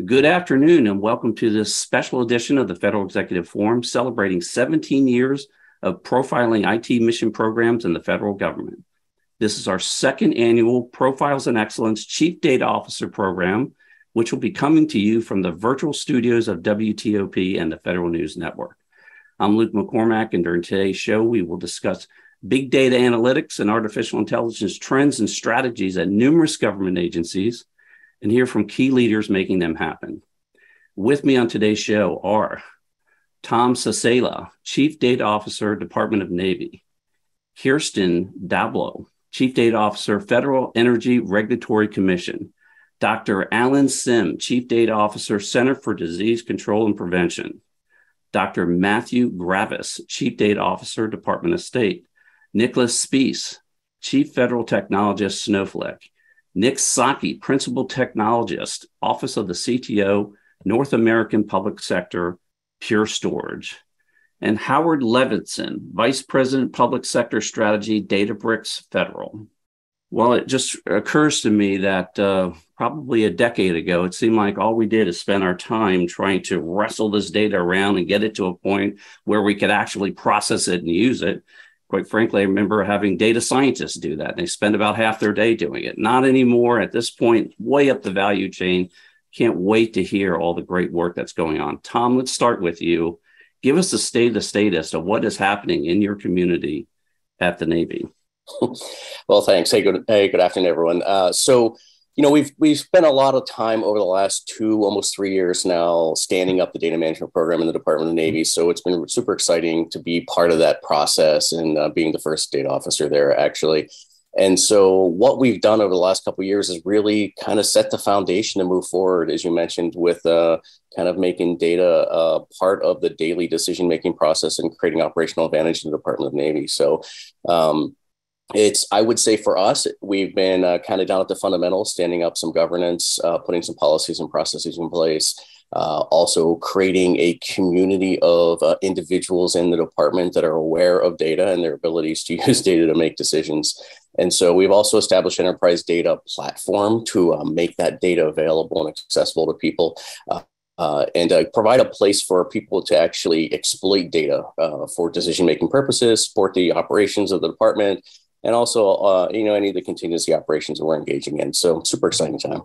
Good afternoon and welcome to this special edition of the Federal Executive Forum celebrating 17 years of profiling IT mission programs in the federal government. This is our second annual Profiles in Excellence Chief Data Officer program, which will be coming to you from the virtual studios of WTOP and the Federal News Network. I'm Luke McCormack, and during today's show, we will discuss big data analytics and artificial intelligence trends and strategies at numerous government agencies, and hear from key leaders making them happen. With me on today's show are Tom Sasela, Chief Data Officer, Department of Navy; Kirsten Dablo, Chief Data Officer, Federal Energy Regulatory Commission; Dr. Alan Sim, Chief Data Officer, Center for Disease Control and Prevention; Dr. Matthew Gravis, Chief Data Officer, Department of State; Nicholas Spees, Chief Federal Technologist, Snowflake; Nick Saki, Principal Technologist, Office of the CTO, North American Public Sector, Pure Storage; and Howard Levinson, Vice President, Public Sector Strategy, Databricks Federal. Well, it just occurs to me that probably a decade ago, it seemed like all we did is spend our time trying to wrestle this data around and get it to a point where we could actually process it and use it. Quite frankly, I remember having data scientists do that. They spend about half their day doing it. Not anymore. At this point, way up the value chain. Can't wait to hear all the great work that's going on. Tom, let's start with you. Give us the state of the status of what is happening in your community at the Navy. Well, thanks. Hey, good afternoon, everyone. We've spent a lot of time over the last almost 3 years now standing up the data management program in the Department of the Navy. So it's been super exciting to be part of that process and being the first data officer there, actually. And so what we've done over the last couple of years is really kind of set the foundation to move forward, as you mentioned, with kind of making data part of the daily decision-making process and creating operational advantage in the Department of the Navy. So I would say for us, we've been kind of down at the fundamentals, standing up some governance, putting some policies and processes in place, also creating a community of individuals in the department that are aware of data and their abilities to use data to make decisions. And so we've also established an enterprise data platform to make that data available and accessible to people. And provide a place for people to actually exploit data for decision-making purposes, support the operations of the department, and also, any of the contingency operations that we're engaging in. So super exciting time.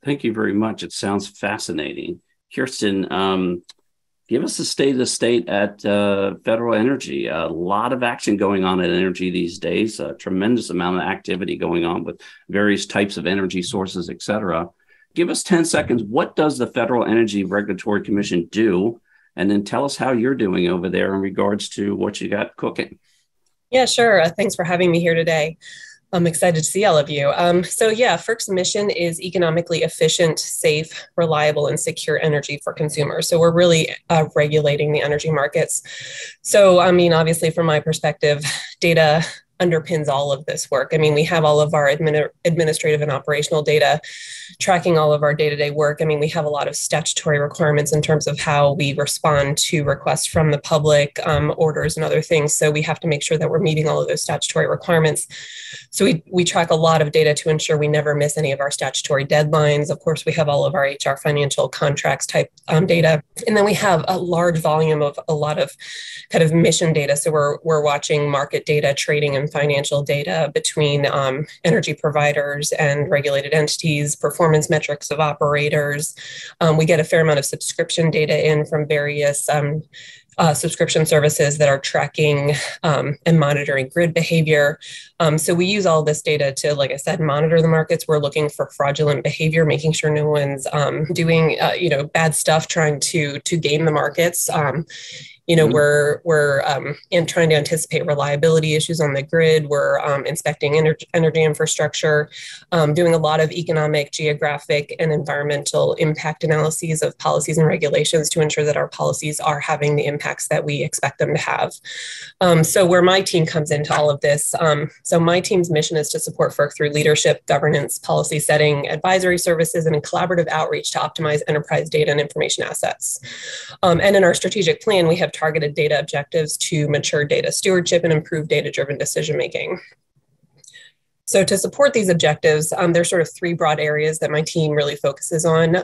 Thank you very much. It sounds fascinating. Kirsten, give us the state of the state at Federal Energy. A lot of action going on at Energy these days, a tremendous amount of activity going on with various types of energy sources, et cetera. Give us 10 seconds. What does the Federal Energy Regulatory Commission do? And then tell us how you're doing over there in regards to what you got cooking. Yeah, sure. Thanks for having me here today. I'm excited to see all of you. FERC's mission is economically efficient, safe, reliable, and secure energy for consumers. So we're really regulating the energy markets. So, obviously, from my perspective, data underpins all of this work. We have all of our administrative and operational data tracking all of our day-to-day work. We have a lot of statutory requirements in terms of how we respond to requests from the public, orders and other things. So we have to make sure that we're meeting all of those statutory requirements. So we track a lot of data to ensure we never miss any of our statutory deadlines. Of course, we have all of our HR financial contracts type data. And then we have a large volume of a lot of kind of mission data. So we're watching market data, trading and financial data between energy providers and regulated entities, performance metrics of operators. We get a fair amount of subscription data in from various subscription services that are tracking and monitoring grid behavior. So we use all this data to, like I said, monitor the markets. We're looking for fraudulent behavior, making sure no one's doing bad stuff, trying to game the markets. We're trying to anticipate reliability issues on the grid. We're inspecting energy infrastructure, doing a lot of economic, geographic, and environmental impact analyses of policies and regulations to ensure that our policies are having the impacts that we expect them to have. So where my team comes into all of this, so my team's mission is to support FERC through leadership, governance, policy setting, advisory services, and collaborative outreach to optimize enterprise data and information assets. And in our strategic plan, we have targeted data objectives to mature data stewardship and improve data-driven decision-making. So to support these objectives, there's sort of three broad areas that my team really focuses on.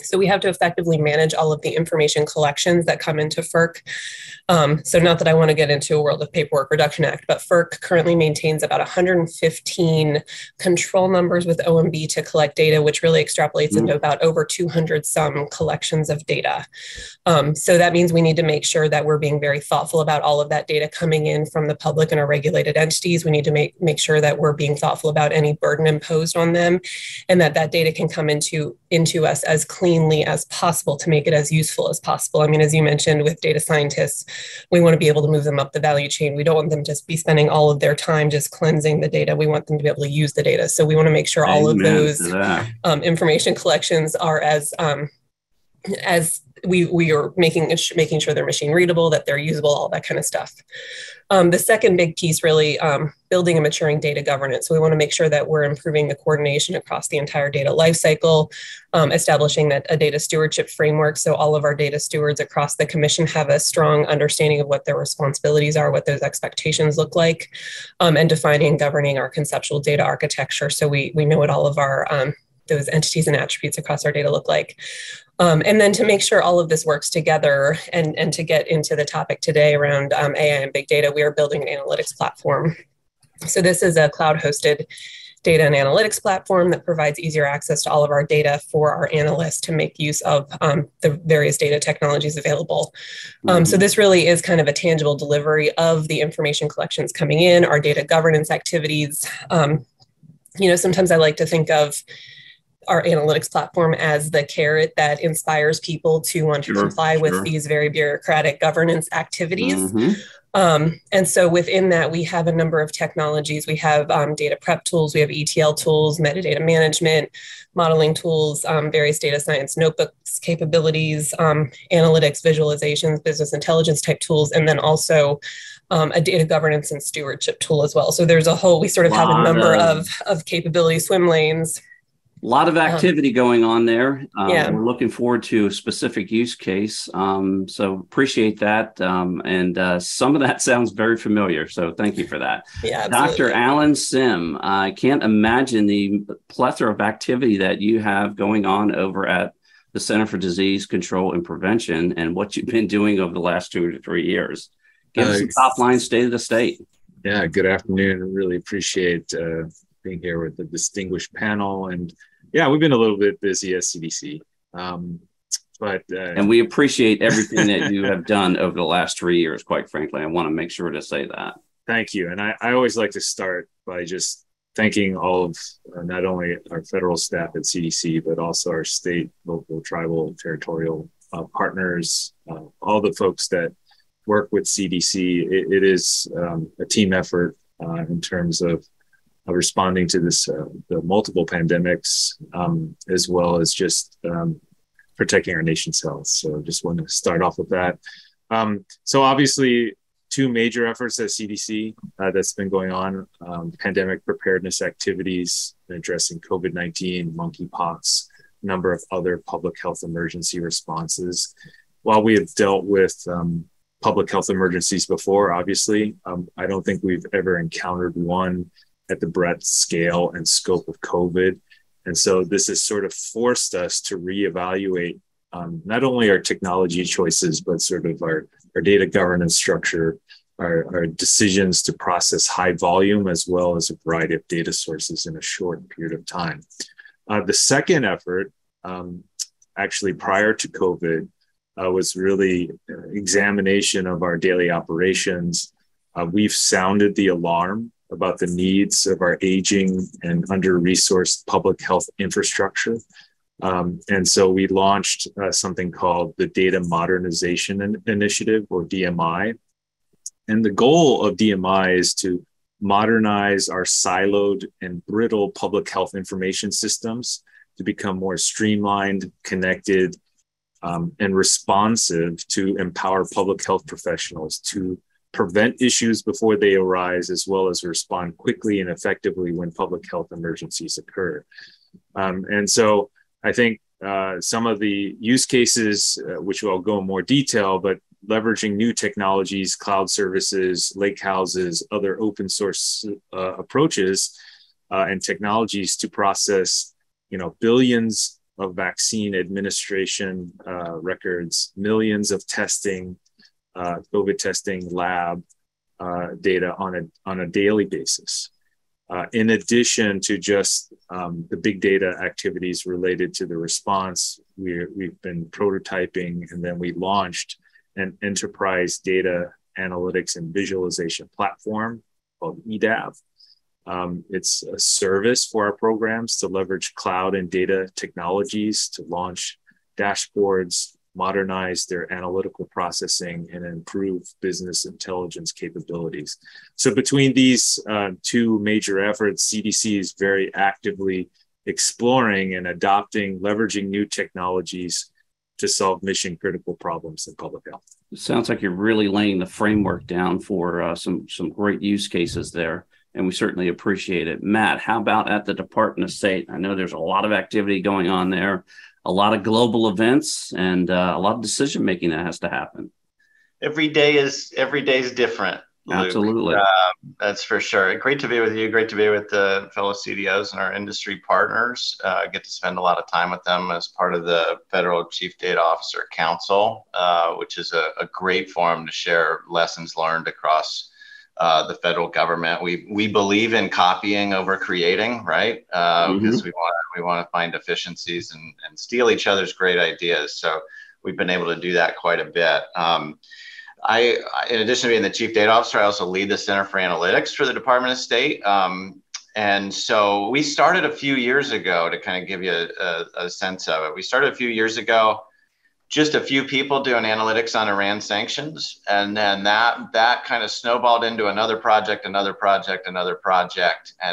So we have to effectively manage all of the information collections that come into FERC. So not that I want to get into a world of Paperwork Reduction Act, but FERC currently maintains about 115 control numbers with OMB to collect data, which really extrapolates into about over 200 some collections of data. So that means we need to make sure that we're being very thoughtful about all of that data coming in from the public and our regulated entities. We need to make sure that we're being thoughtful about any burden imposed on them, and that data can come into us as cleanly as possible to make it as useful as possible. I mean, as you mentioned, with data scientists, we want to be able to move them up the value chain. We don't want them to just be spending all of their time just cleansing the data. We want them to be able to use the data. So we want to make sure all of those information collections are as we are making sure they're machine readable, that they're usable, all that kind of stuff. The second big piece, really, building and maturing data governance. So we want to make sure that we're improving the coordination across the entire data lifecycle, establishing a data stewardship framework. So all of our data stewards across the commission have a strong understanding of what their responsibilities are, what those expectations look like, and defining and governing our conceptual data architecture. So we know what all of our those entities and attributes across our data look like. And then to make sure all of this works together and to get into the topic today around AI and big data, we are building an analytics platform. So this is a cloud-hosted data and analytics platform that provides easier access to all of our data for our analysts to make use of the various data technologies available. So this really is kind of a tangible delivery of the information collections coming in, our data governance activities. Sometimes I like to think of our analytics platform as the carrot that inspires people to want to comply with these very bureaucratic governance activities. And so within that, we have a number of technologies. We have data prep tools, we have ETL tools, metadata management, modeling tools, various data science notebooks capabilities, analytics, visualizations, business intelligence type tools, and then also a data governance and stewardship tool as well. So there's we sort of have a number of capability swim lanes. A lot of activity going on there. We're looking forward to a specific use case. So appreciate that. And some of that sounds very familiar. So thank you for that. Dr. Alan Sim, I can't imagine the plethora of activity that you have going on over at the Center for Disease Control and Prevention and what you've been doing over the last 2 to 3 years. Give us a top line state of the state. Yeah, good afternoon. I really appreciate being here with the distinguished panel. And yeah, we've been a little bit busy at CDC, and we appreciate everything that you have done over the last 3 years, quite frankly. I want to make sure to say that. Thank you. And I always like to start by just thanking all of not only our federal staff at CDC, but also our state, local, tribal, territorial partners, all the folks that work with CDC. It is a team effort in terms of responding to the multiple pandemics, as well as just protecting our nation's health. So just want to start off with that. So obviously, two major efforts at CDC that's been going on, pandemic preparedness activities, addressing COVID-19, monkeypox, a number of other public health emergency responses. While we have dealt with public health emergencies before, obviously, I don't think we've ever encountered one at the breadth, scale, and scope of COVID. And so this has sort of forced us to reevaluate not only our technology choices, but sort of our data governance structure, our decisions to process high volume, as well as a variety of data sources in a short period of time. The second effort, actually prior to COVID, was really examination of our daily operations. We've sounded the alarm about the needs of our aging and under-resourced public health infrastructure. And so we launched something called the Data Modernization Initiative, or DMI. And the goal of DMI is to modernize our siloed and brittle public health information systems to become more streamlined, connected, and responsive to empower public health professionals to prevent issues before they arise, as well as respond quickly and effectively when public health emergencies occur. And so I think some of the use cases, which I'll go in more detail, but leveraging new technologies, cloud services, lake houses, other open source approaches and technologies to process, billions of vaccine administration records, millions of testing, COVID testing lab data on a daily basis. In addition to just the big data activities related to the response, we've been prototyping, and then we launched an enterprise data analytics and visualization platform called EDAV. It's a service for our programs to leverage cloud and data technologies to launch dashboards, modernize their analytical processing, and improve business intelligence capabilities. So between these two major efforts, CDC is very actively exploring and adopting, leveraging new technologies to solve mission critical problems in public health. It sounds like you're really laying the framework down for some great use cases there, and we certainly appreciate it. Matt, how about at the Department of State? I know there's a lot of activity going on there, a lot of global events, and a lot of decision making that has to happen. Every day is different, Luke. Absolutely. That's for sure. Great to be with you. Great to be with the fellow CDOs and our industry partners. I get to spend a lot of time with them as part of the Federal Chief Data Officer Council, which is a great forum to share lessons learned across the federal government. We believe in copying over creating, right? Because we want to find efficiencies and steal each other's great ideas. So we've been able to do that quite a bit. In addition to being the Chief Data Officer, I also lead the Center for Analytics for the Department of State. And so we started a few years ago, to kind of give you a sense of it. We started a few years ago, just a few people doing analytics on Iran sanctions. And then that kind of snowballed into another project. And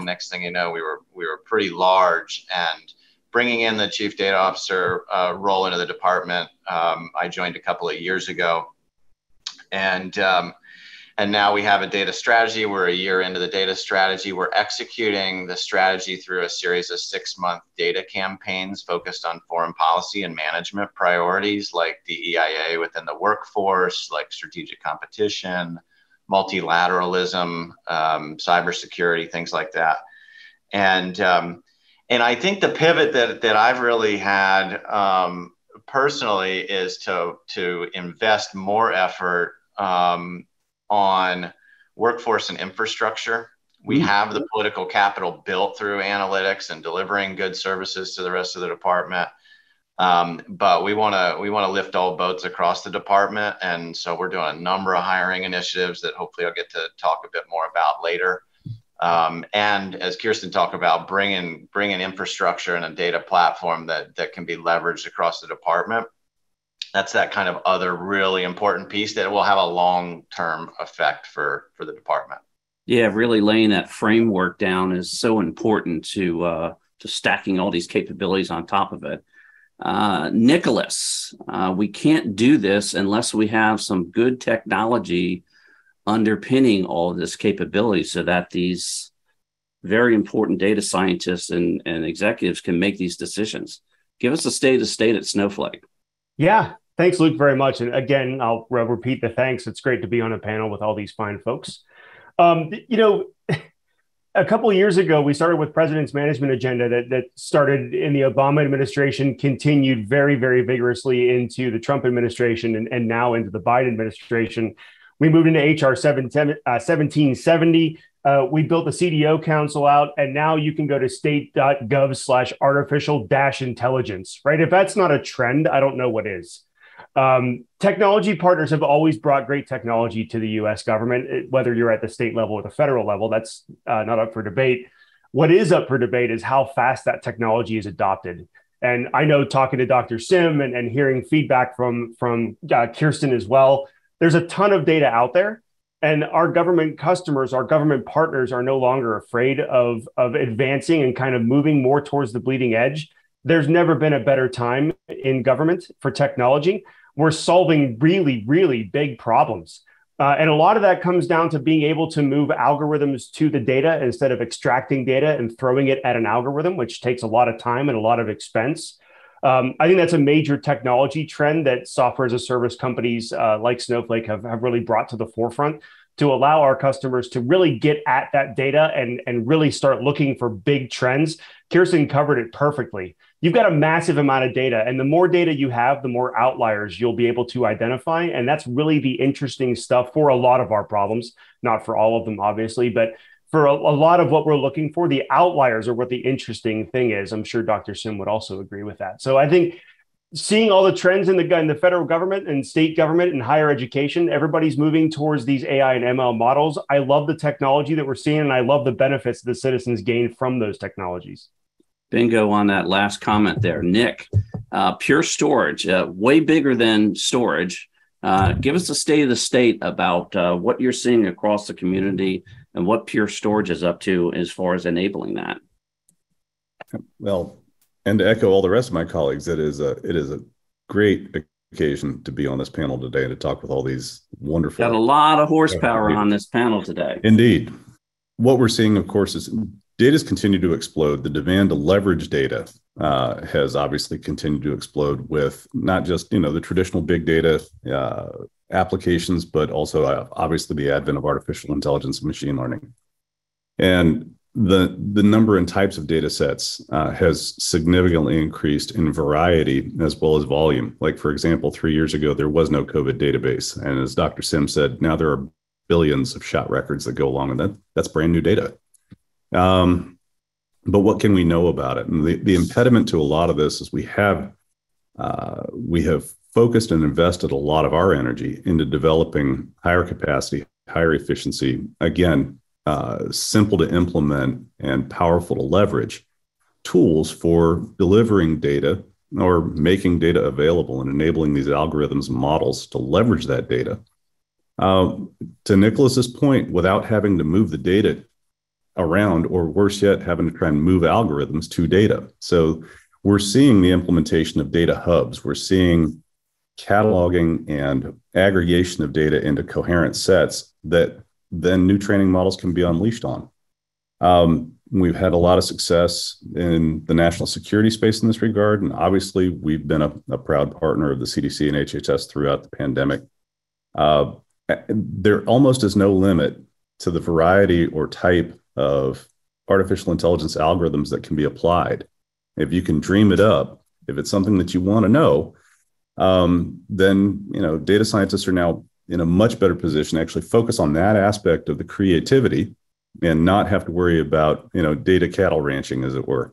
next thing you know, we were pretty large, and bringing in the Chief Data Officer role into the department. I joined a couple of years ago. And now we have a data strategy. We're a year into the data strategy. We're executing the strategy through a series of 6-month data campaigns focused on foreign policy and management priorities like DEIA within the workforce, like strategic competition, multilateralism, cybersecurity, things like that. And I think the pivot that I've really had personally is to invest more effort on workforce and infrastructure. We have the political capital built through analytics and delivering good services to the rest of the department. But we want to lift all boats across the department. And so we're doing a number of hiring initiatives that hopefully I'll get to talk a bit more about later. And as Kirsten talked about, bringing infrastructure and a data platform that can be leveraged across the department. That's that kind of other really important piece that will have a long-term effect for the department. Yeah, really laying that framework down is so important to stacking all these capabilities on top of it. Nicholas, we can't do this unless we have some good technology underpinning all of this capability so that these very important data scientists and executives can make these decisions. Give us a state of state at Snowflake. Yeah. Thanks, Luke, very much. And again, I'll repeat the thanks. It's great to be on a panel with all these fine folks. A couple of years ago, we started with President's Management Agenda that started in the Obama administration, continued very, very vigorously into the Trump administration, and now into the Biden administration. We moved into HR 1770. We built the CDO council out, and now you can go to state.gov/artificial-intelligence, right? If that's not a trend, I don't know what is. Technology partners have always brought great technology to the US government, whether you're at the state level or the federal level. That's not up for debate. What is up for debate is how fast that technology is adopted. And I know, talking to Dr. Sim and hearing feedback from Kirsten as well, there's a ton of data out there. And our government customers, our government partners are no longer afraid of advancing and kind of moving more towards the bleeding edge. There's never been a better time in government for technology. We're solving really, really big problems. And a lot of that comes down to being able to move algorithms to the data instead of extracting data and throwing it at an algorithm, which takes a lot of time and a lot of expense. I think that's a major technology trend that software as a service companies like Snowflake have really brought to the forefront to allow our customers to really get at that data and really start looking for big trends. Kirsten covered it perfectly. You've got a massive amount of data, and the more data you have, the more outliers you'll be able to identify. And that's really the interesting stuff for a lot of our problems, not for all of them, obviously, but for a lot of what we're looking for, the outliers are what the interesting thing is. I'm sure Dr. Sim would also agree with that. So I think seeing all the trends in the federal government and state government and higher education, everybody's moving towards these AI and ML models. I love the technology that we're seeing, and I love the benefits the citizens gain from those technologies. Bingo on that last comment there. Nick, Pure Storage, way bigger than storage. Give us a state of the state about what you're seeing across the community and what Pure Storage is up to as far as enabling that. Well, and to echo all the rest of my colleagues, it is a great occasion to be on this panel today and to talk with all these wonderful. Got a lot of horsepower on this panel today. Indeed. What we're seeing, of course, is data's continued to explode. The demand to leverage data has obviously continued to explode with not just the traditional big data applications, but also obviously the advent of artificial intelligence and machine learning. And the number and types of data sets has significantly increased in variety as well as volume. Like, for example, 3 years ago, there was no COVID database. And as Dr. Sim said, now there are billions of shot records that go along, and that's brand new data. But what can we know about it? And the impediment to a lot of this is we have focused and invested a lot of our energy into developing higher capacity, higher efficiency, again, simple to implement and powerful to leverage tools for delivering data or making data available and enabling these algorithms and models to leverage that data. To Nicholas's point, without having to move the data around, or worse yet, having to try and move algorithms to data. So we're seeing the implementation of data hubs. We're seeing cataloging and aggregation of data into coherent sets that then new training models can be unleashed on. We've had a lot of success in the national security space in this regard. And obviously, we've been a proud partner of the CDC and HHS throughout the pandemic. There almost is no limit to the variety or type of artificial intelligence algorithms that can be applied. If you can dream it up, if it's something that you want to know, then data scientists are now in a much better position to actually focus on that aspect of the creativity and not have to worry about data cattle ranching, as it were.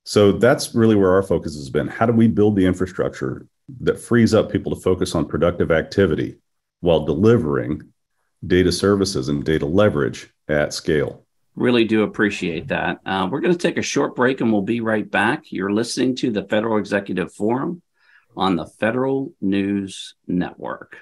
So that's really where our focus has been. How do we build the infrastructure that frees up people to focus on productive activity while delivering data services and data leverage at scale? Really do appreciate that. We're going to take a short break and we'll be right back. You're listening to the Federal Executive Forum on the Federal News Network.